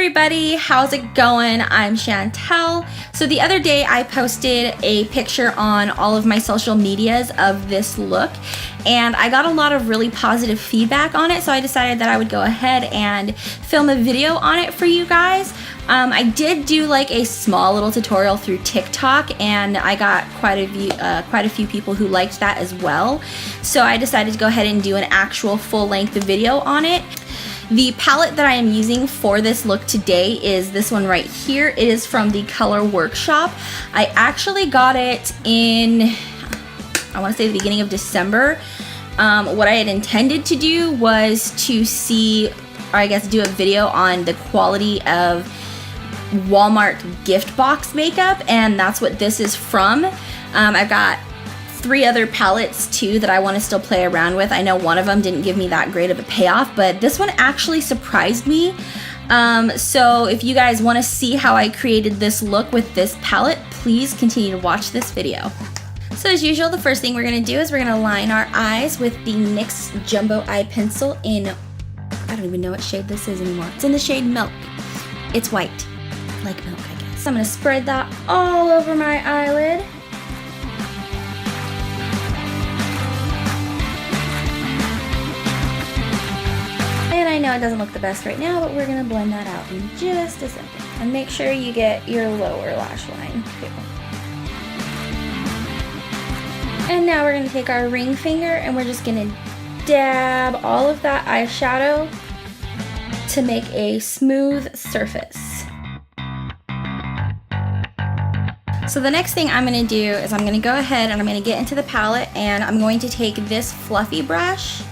everybody, how's it going? I'm Chantel. So the other day I posted a picture on all of my social medias of this look and I got a lot of really positive feedback on it, so I decided that I would go ahead and film a video on it for you guys. I did do like a small little tutorial through TikTok and I got quite a few people who liked that as well. So I decided to go ahead and do an actual full-length video on it. The palette that I am using for this look today is this one right here. It is from the Color Workshop. I actually got it in, I want to say the beginning of December. What I had intended to do was to see, or I guess do a video on the quality of Walmart gift box makeup, and that's what this is from. I've got 3 other palettes too that I want to still play around with. I know one of them didn't give me that great of a payoff, but this one actually surprised me. So if you guys want to see how I created this look with this palette, please continue to watch this video. So as usual, the first thing we're going to do is we're going to line our eyes with the NYX Jumbo Eye Pencil in, I don't even know what shade this is anymore. It's in the shade Milk. It's white, like milk, I guess. So I'm going to spread that all over my eyelid. And I know it doesn't look the best right now, but we're going to blend that out in just a second. And make sure you get your lower lash line too. And now we're going to take our ring finger and we're just going to dab all of that eyeshadow to make a smooth surface. So the next thing I'm going to do is I'm going to go ahead and I'm going to get into the palette and I'm going to take this fluffy brush.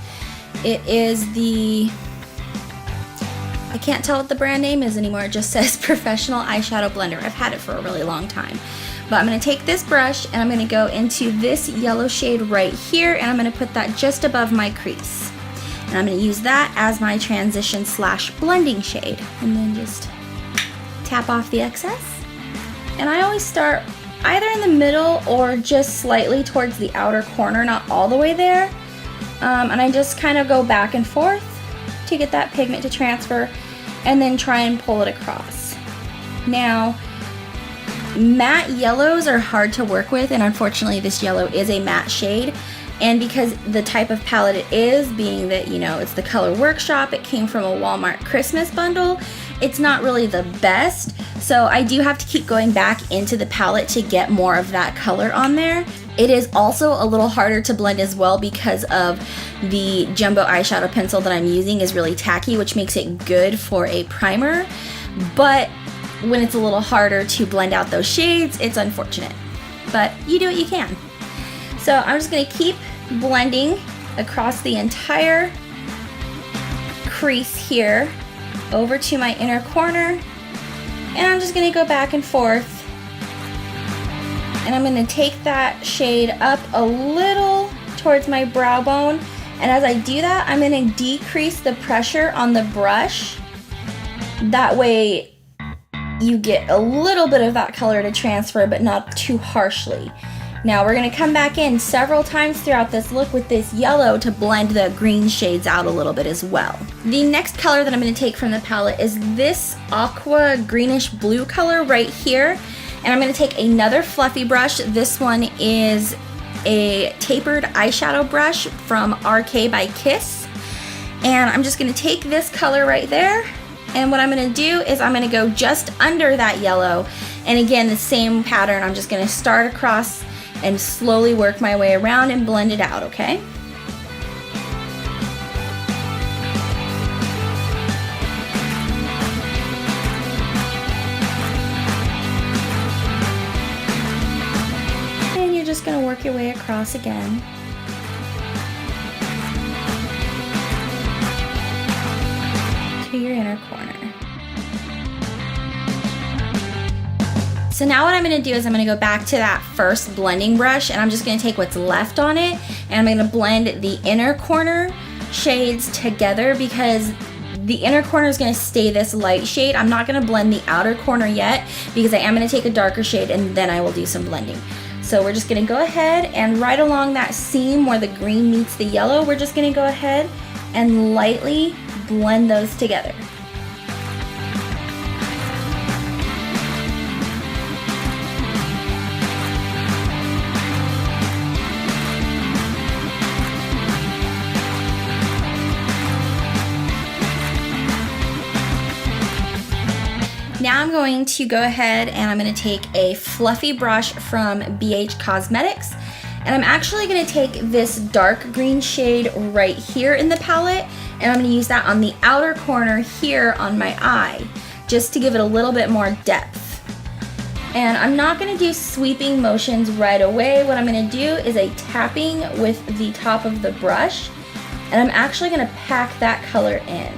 It is the, I can't tell what the brand name is anymore, it just says Professional Eyeshadow Blender. I've had it for a really long time. But I'm going to take this brush and I'm going to go into this yellow shade right here and I'm going to put that just above my crease. And I'm going to use that as my transition / blending shade. And then just tap off the excess. And I always start either in the middle or just slightly towards the outer corner, not all the way there. And I just kind of go back and forth to get that pigment to transfer and then try and pull it across. Now, matte yellows are hard to work with, and unfortunately this yellow is a matte shade. And because the type of palette it is, being that, you know, it's the Color Workshop, it came from a Walmart Christmas bundle, it's not really the best. So I do have to keep going back into the palette to get more of that color on there. It is also a little harder to blend as well because of the jumbo eyeshadow pencil that I'm using is really tacky, which makes it good for a primer. But when it's a little harder to blend out those shades, it's unfortunate. But you do what you can. So I'm just going to keep blending across the entire crease here over to my inner corner. And I'm just going to go back and forth. And I'm going to take that shade up a little towards my brow bone. And as I do that, I'm going to decrease the pressure on the brush. That way you get a little bit of that color to transfer, but not too harshly. Now we're going to come back in several times throughout this look with this yellow to blend the green shades out a little bit as well. The next color that I'm going to take from the palette is this aqua greenish blue color right here. And I'm going to take another fluffy brush. This one is a tapered eyeshadow brush from RK by Kiss. And I'm just going to take this color right there. And what I'm going to do is I'm going to go just under that yellow. And again, the same pattern. I'm just going to start across and slowly work my way around and blend it out, okay? And you're just going to work your way across again. To your inner corner. So now what I'm going to do is I'm going to go back to that first blending brush and I'm just going to take what's left on it and I'm going to blend the inner corner shades together because the inner corner is going to stay this light shade. I'm not going to blend the outer corner yet because I am going to take a darker shade and then I will do some blending. So we're just going to go ahead and right along that seam where the green meets the yellow, we're just going to go ahead and lightly blend those together. Now I'm going to go ahead and I'm going to take a fluffy brush from BH Cosmetics, and I'm actually going to take this dark green shade right here in the palette, and I'm going to use that on the outer corner here on my eye, just to give it a little bit more depth. And I'm not going to do sweeping motions right away. What I'm going to do is a tapping with the top of the brush, and I'm actually going to pack that color in.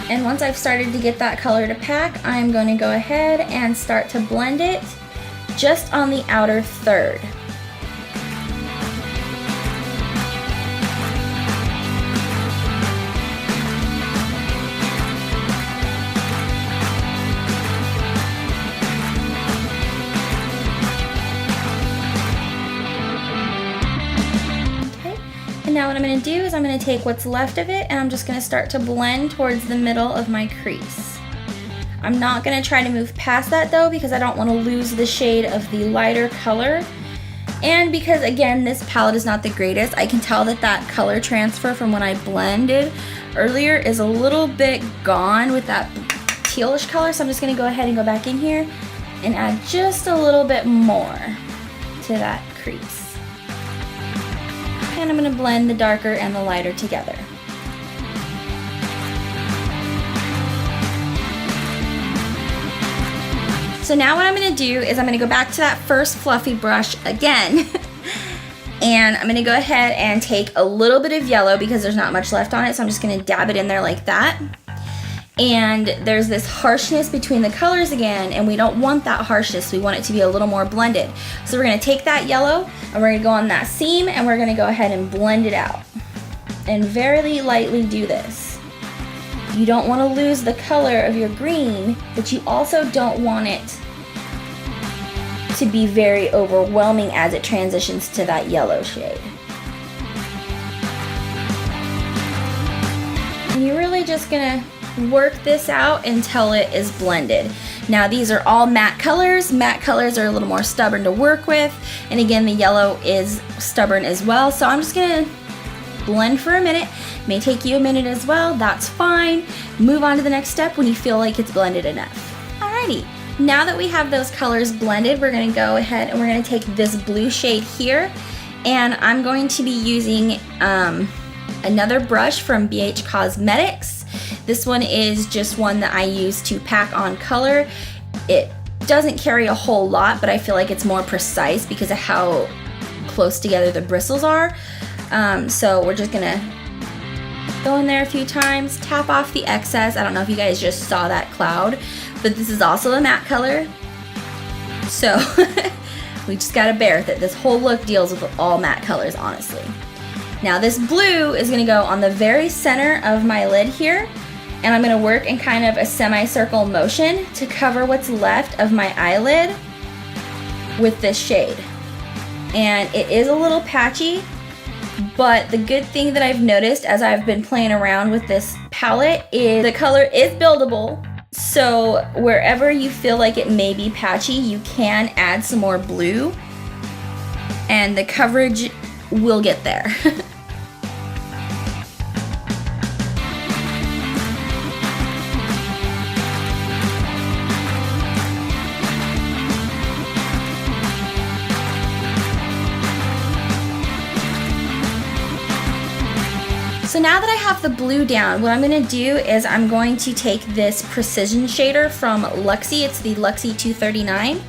And once I've started to get that color to pack, I'm going to go ahead and start to blend it just on the outer third. And now what I'm going to do is I'm going to take what's left of it and I'm just going to start to blend towards the middle of my crease. I'm not going to try to move past that though, because I don't want to lose the shade of the lighter color. And because again, this palette is not the greatest, I can tell that that color transfer from when I blended earlier is a little bit gone with that tealish color. So I'm just going to go ahead and go back in here and add just a little bit more to that crease. And I'm going to blend the darker and the lighter together. So now what I'm going to do is I'm going to go back to that first fluffy brush again and I'm going to go ahead and take a little bit of yellow because there's not much left on it, so I'm just going to dab it in there like that. And there's this harshness between the colors again, and we don't want that harshness. We want it to be a little more blended. So we're going to take that yellow and we're going to go on that seam and we're going to go ahead and blend it out. And very lightly do this. You don't want to lose the color of your green, but you also don't want it to be very overwhelming as it transitions to that yellow shade. And you're really just going to work this out until it is blended. Now these are all matte colors. Matte colors are a little more stubborn to work with, and again the yellow is stubborn as well. So I'm just gonna blend for a minute. May take you a minute as well, that's fine. Move on to the next step when you feel like it's blended enough. Alrighty, now that we have those colors blended, we're gonna go ahead and we're gonna take this blue shade here, and I'm going to be using another brush from BH Cosmetics. This one is just one that I use to pack on color. It doesn't carry a whole lot, but I feel like it's more precise because of how close together the bristles are. So we're just gonna go in there a few times, tap off the excess. I don't know if you guys just saw that cloud, but this is also a matte color. So we just gotta bear with it. This whole look deals with all matte colors, honestly. Now this blue is gonna go on the very center of my lid here, and I'm gonna work in kind of a semicircle motion to cover what's left of my eyelid with this shade. And it is a little patchy, but the good thing that I've noticed as I've been playing around with this palette is the color is buildable. So wherever you feel like it may be patchy, you can add some more blue and the coverage will get there. So now that I have the blue down, what I'm going to do is I'm going to take this precision shader from Luxie. It's the Luxie 239.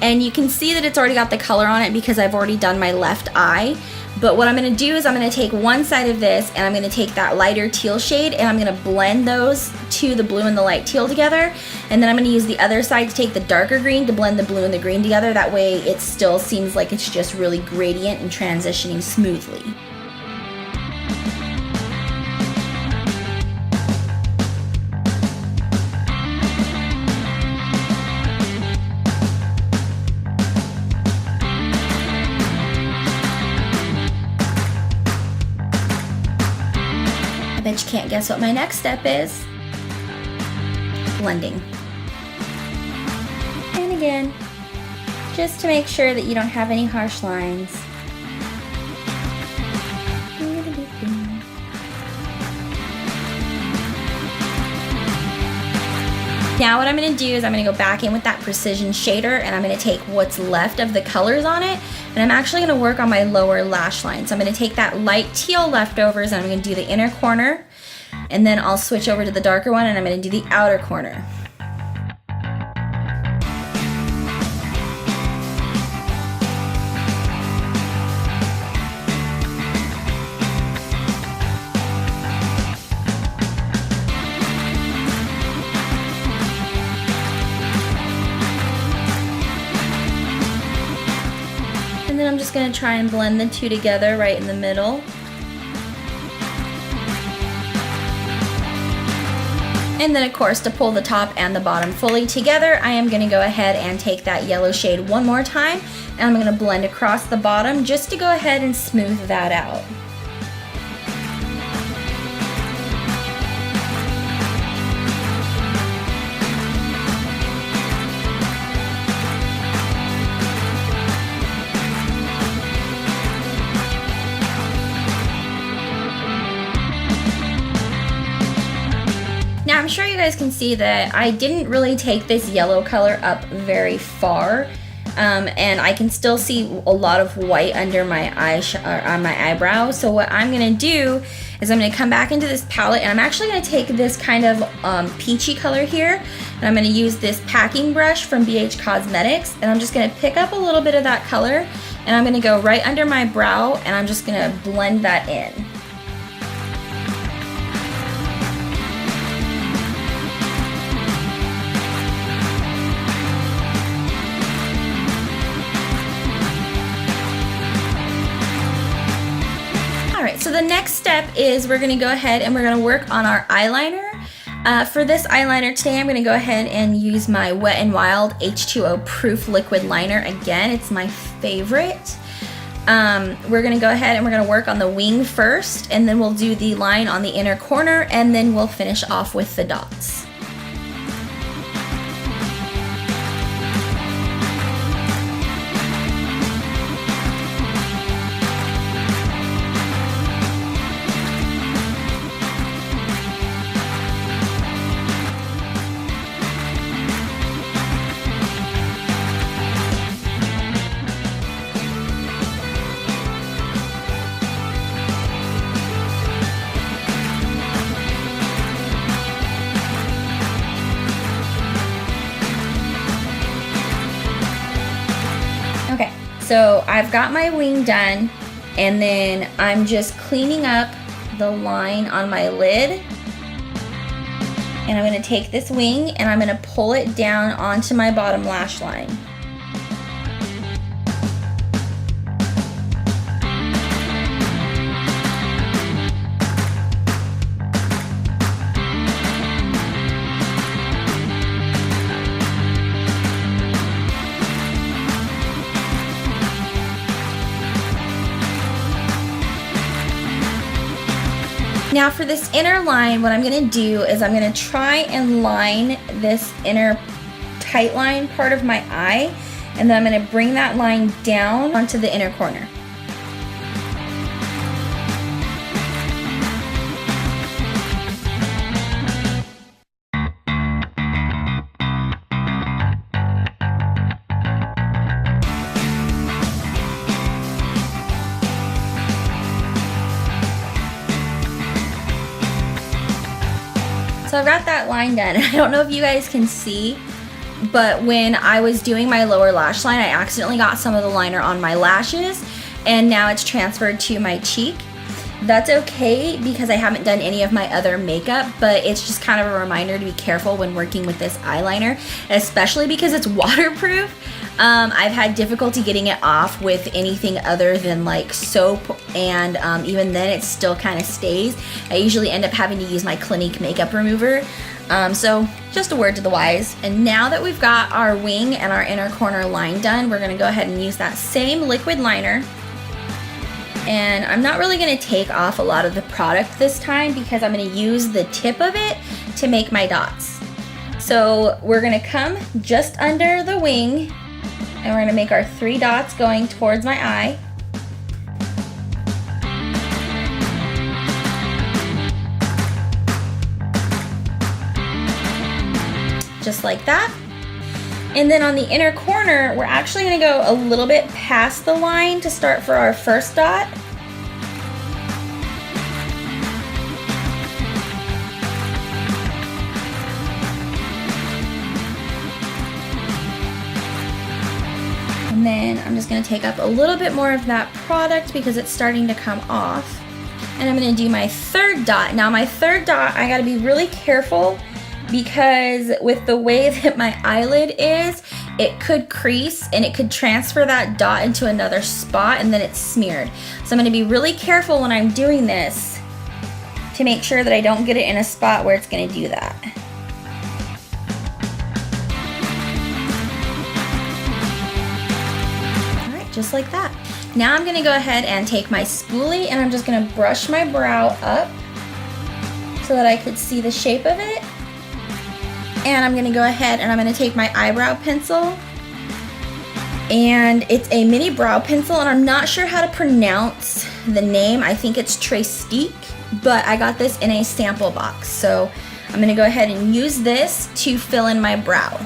And you can see that it's already got the color on it because I've already done my left eye. But what I'm going to do is I'm going to take one side of this and I'm going to take that lighter teal shade and I'm going to blend those to the blue and the light teal together. And then I'm going to use the other side to take the darker green to blend the blue and the green together. That way it still seems like it's just really gradient and transitioning smoothly. I bet you can't guess what my next step is. Blending. And again, just to make sure that you don't have any harsh lines. Now what I'm gonna do is I'm gonna go back in with that precision shader and I'm gonna take what's left of the colors on it, and I'm actually gonna work on my lower lash line. So I'm gonna take that light teal leftovers and I'm gonna do the inner corner, and then I'll switch over to the darker one and I'm gonna do the outer corner. And then I'm just going to try and blend the two together right in the middle. And then of course, to pull the top and the bottom fully together, I am going to go ahead and take that yellow shade one more time, and I'm going to blend across the bottom just to go ahead and smooth that out. Now I'm sure you guys can see that I didn't really take this yellow color up very far, and I can still see a lot of white under my on my eyebrow. So what I'm gonna do is I'm gonna come back into this palette, and I'm actually gonna take this kind of peachy color here, and I'm gonna use this packing brush from BH Cosmetics, and I'm just gonna pick up a little bit of that color, and I'm gonna go right under my brow, and I'm just gonna blend that in. Alright, so the next step is we're going to go ahead and we're going to work on our eyeliner. For this eyeliner today, I'm going to go ahead and use my Wet n Wild H2O Proof Liquid Liner. Again, it's my favorite. We're going to go ahead and we're going to work on the wing first, and then we'll do the line on the inner corner, and then we'll finish off with the dots. Okay, so I've got my wing done, and then I'm just cleaning up the line on my lid. And I'm going to take this wing and I'm going to pull it down onto my bottom lash line. Now for this inner line, what I'm going to do is I'm going to try and line this inner tight line part of my eye, and then I'm going to bring that line down onto the inner corner. So I've got that line done. I don't know if you guys can see, but when I was doing my lower lash line, I accidentally got some of the liner on my lashes, and now it's transferred to my cheek. That's okay because I haven't done any of my other makeup, but it's just kind of a reminder to be careful when working with this eyeliner, especially because it's waterproof. I've had difficulty getting it off with anything other than like soap, and even then it still kind of stays. I usually end up having to use my Clinique makeup remover. So just a word to the wise. And now that we've got our wing and our inner corner line done, we're gonna go ahead and use that same liquid liner. And I'm not really gonna take off a lot of the product this time because I'm gonna use the tip of it to make my dots. So we're gonna come just under the wing, and we're gonna make our 3 dots going towards my eye. just like that. And then on the inner corner, we're actually gonna go a little bit past the line to start for our first dot. And then I'm just gonna take up a little bit more of that product because it's starting to come off. And I'm gonna do my third dot. Now my third dot, I gotta be really careful because with the way that my eyelid is, it could crease and it could transfer that dot into another spot and then it's smeared. So I'm gonna be really careful when I'm doing this to make sure that I don't get it in a spot where it's gonna do that. All right, just like that. Now I'm gonna go ahead and take my spoolie and I'm just gonna brush my brow up so that I could see the shape of it. And I'm gonna go ahead and I'm gonna take my eyebrow pencil, and it's a mini brow pencil, and I'm not sure how to pronounce the name. I think it's Trestique, but I got this in a sample box. So I'm gonna go ahead and use this to fill in my brow.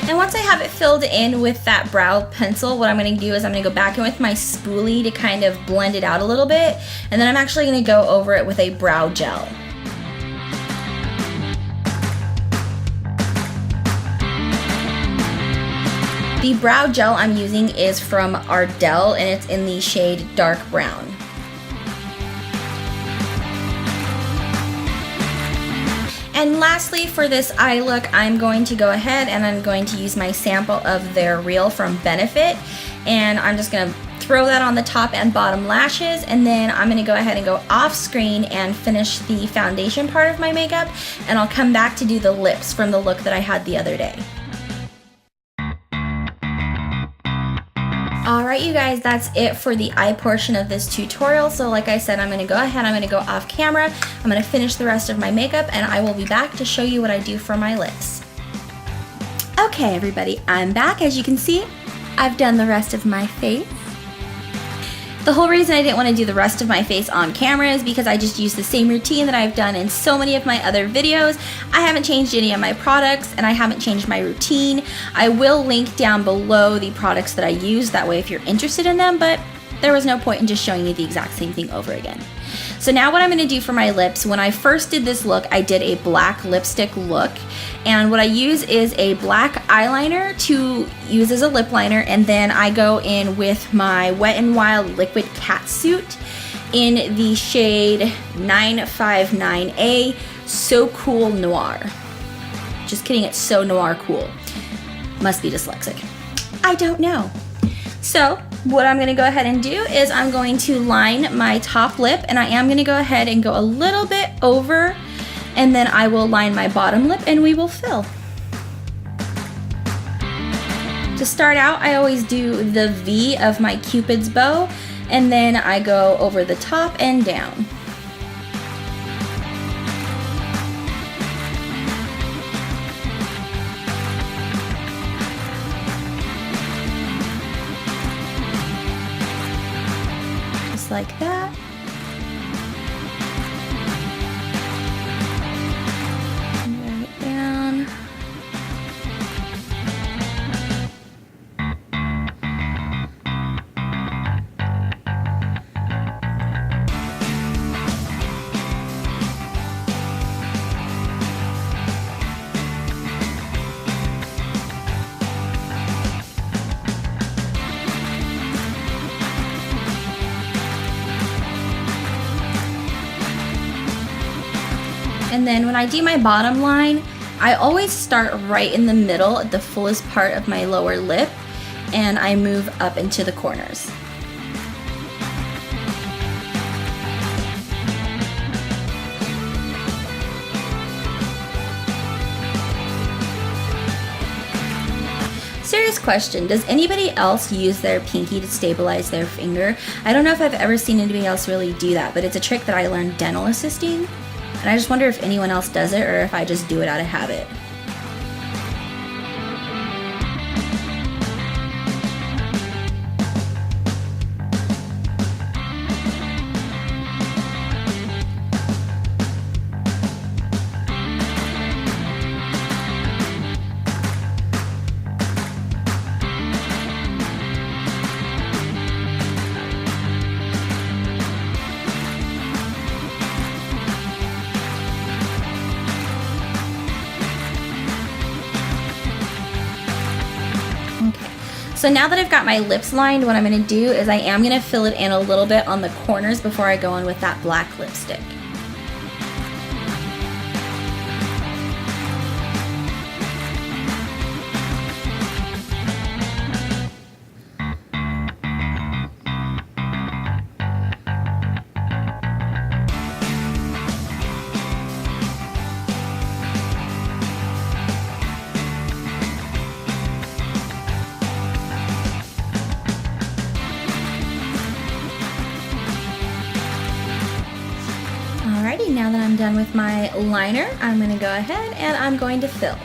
And once I have it filled in with that brow pencil, what I'm gonna do is I'm gonna go back in with my spoolie to kind of blend it out a little bit, and then I'm actually gonna go over it with a brow gel. The brow gel I'm using is from Ardell, and it's in the shade dark brown. And lastly, for this eye look, I'm going to go ahead and I'm going to use my sample of their Real from Benefit, and I'm just gonna throw that on the top and bottom lashes, and then I'm gonna go ahead and go off screen and finish the foundation part of my makeup, and I'll come back to do the lips from the look that I had the other day. Alright you guys, that's it for the eye portion of this tutorial. So like I said, I'm going to go ahead, I'm going to go off camera, I'm going to finish the rest of my makeup, and I will be back to show you what I do for my lips. Okay everybody, I'm back. As you can see, I've done the rest of my face. The whole reason I didn't want to do the rest of my face on camera is because I just used the same routine that I've done in so many of my other videos. I haven't changed any of my products and I haven't changed my routine. I will link down below the products that I use, that way if you're interested in them, but there was no point in just showing you the exact same thing over again. So now what I'm going to do for my lips, when I first did this look, I did a black lipstick look, and what I use is a black eyeliner to use as a lip liner, and then I go in with my Wet n Wild Liquid Catsuit in the shade 959A So Cool Noir. Just kidding, it's So Noir Cool. Must be dyslexic. I don't know. So what I'm going to go ahead and do is I'm going to line my top lip, and I am going to go ahead and go a little bit over, and then I will line my bottom lip and we will fill. To start out, I always do the V of my Cupid's bow, and then I go over the top and down. Like that. Drag it down. And then when I do my bottom line, I always start right in the middle at the fullest part of my lower lip, and I move up into the corners. Serious question, does anybody else use their pinky to stabilize their finger? I don't know if I've ever seen anybody else really do that, but it's a trick that I learned dental assisting. And I just wonder if anyone else does it or if I just do it out of habit. So now that I've got my lips lined, what I'm gonna do is I am gonna fill it in a little bit on the corners before I go in with that black lipstick. Alrighty, now that I'm done with my liner, I'm going to go ahead and I'm going to fill.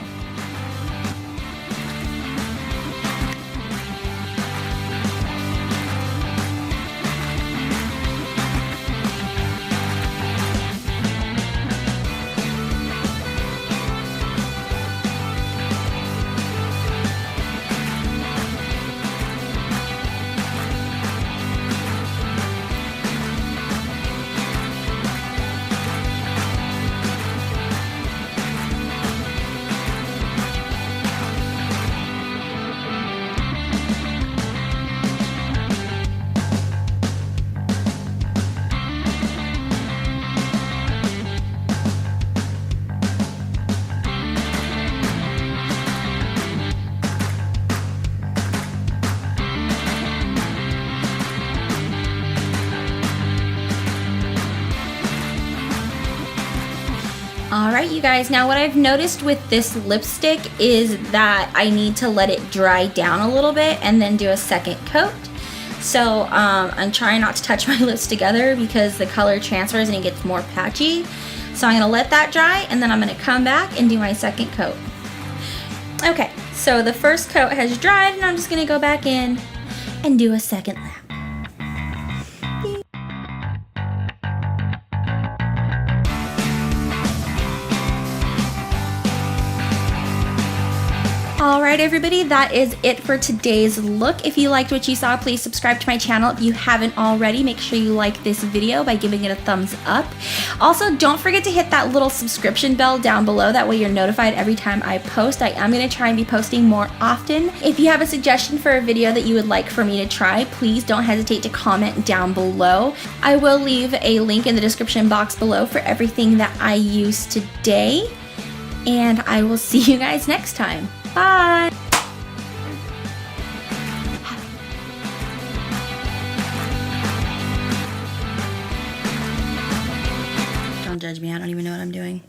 Alright, you guys, now what I've noticed with this lipstick is that I need to let it dry down a little bit and then do a second coat. So I'm trying not to touch my lips together because the color transfers and it gets more patchy. So I'm going to let that dry and then I'm going to come back and do my second coat. Okay, so the first coat has dried and I'm just going to go back in and do a second lap. Alright everybody, that is it for today's look. If you liked what you saw, please subscribe to my channel. If you haven't already, make sure you like this video by giving it a thumbs up. Also, don't forget to hit that little subscription bell down below. That way you're notified every time I post. I am going to try and be posting more often. If you have a suggestion for a video that you would like for me to try, please don't hesitate to comment down below. I will leave a link in the description box below for everything that I used today. And I will see you guys next time. Bye! Don't judge me, I don't even know what I'm doing.